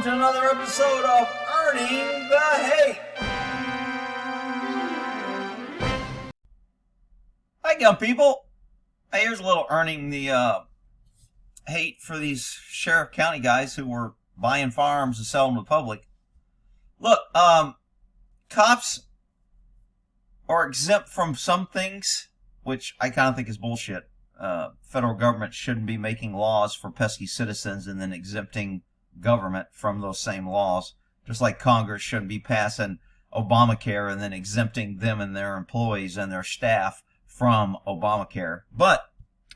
welcome to another episode of Earning the Hate. Hi, gun people. Hey, here's a little earning the hate for these sheriff county guys who were buying firearms and selling them to the public. Look, cops are exempt from some things, which I kind of think is bullshit. Federal government shouldn't be making laws for pesky citizens and then exempting government from those same laws. Just like Congress shouldn't be passing Obamacare and then exempting them and their employees and their staff from Obamacare. But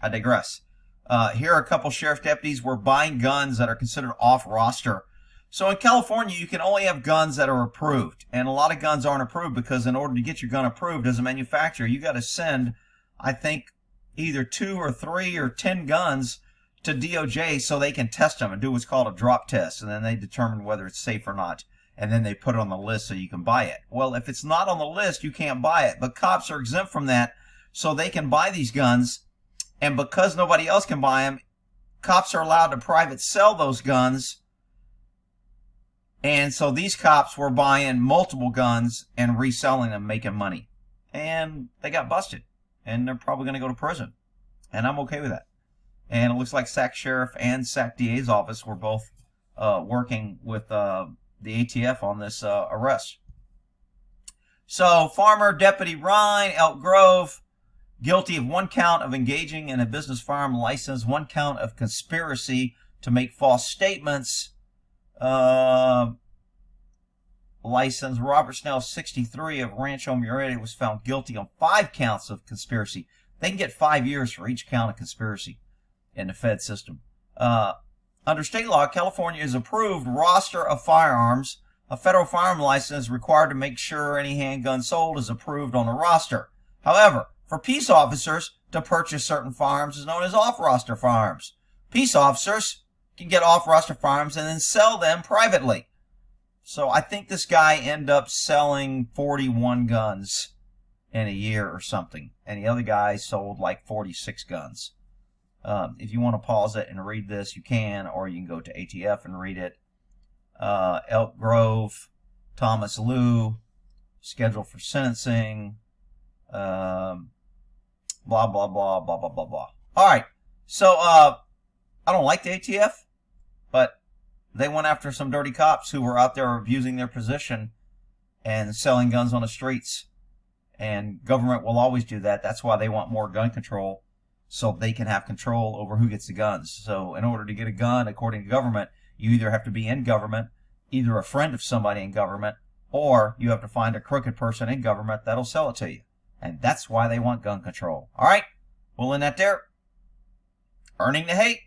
I digress. Here are a couple sheriff deputies were buying guns that are considered off roster. So in California, you can only have guns that are approved. And a lot of guns aren't approved because in order to get your gun approved as a manufacturer, you got to send, I think, either 2 or 3 or 10 guns to DOJ so they can test them and do what's called a drop test. And then they determine whether it's safe or not. And then they put it on the list so you can buy it. Well, if it's not on the list, you can't buy it. But cops are exempt from that so they can buy these guns. And because nobody else can buy them, cops are allowed to private sell those guns. And so these cops were buying multiple guns and reselling them, making money. And they got busted. And they're probably going to go to prison. And I'm okay with that. And it looks like Sac Sheriff and Sac DA's office were both working with the ATF on this arrest. So, Farmer Deputy Ryan, Elk Grove, guilty of 1 count of engaging in a business firearm license, 1 count of conspiracy to make false statements. License. Robert Snell, 63, of Rancho Murrieta, was found guilty on 5 counts of conspiracy. They can get 5 years for each count of conspiracy in the Fed system. Under state law, California is approved roster of firearms. A federal firearm license is required to make sure any handgun sold is approved on the roster. However, for peace officers to purchase certain firearms is known as off-roster firearms. Peace officers can get off-roster firearms and then sell them privately. So I think this guy ended up selling 41 guns in a year or something. And the other guy sold like 46 guns. If you want to pause it and read this, you can. Or you can go to ATF and read it. Elk Grove, Thomas Liu, scheduled for sentencing. Blah, blah, blah, blah, blah, blah, blah. All right. So I don't like the ATF. But they went after some dirty cops who were out there abusing their position and selling guns on the streets. And government will always do that. That's why they want more gun control, so they can have control over who gets the guns. So in order to get a gun, according to government, you either have to be in government, either a friend of somebody in government, or you have to find a crooked person in government that'll sell it to you. And that's why they want gun control. All right? We'll end that there. Earning the hate.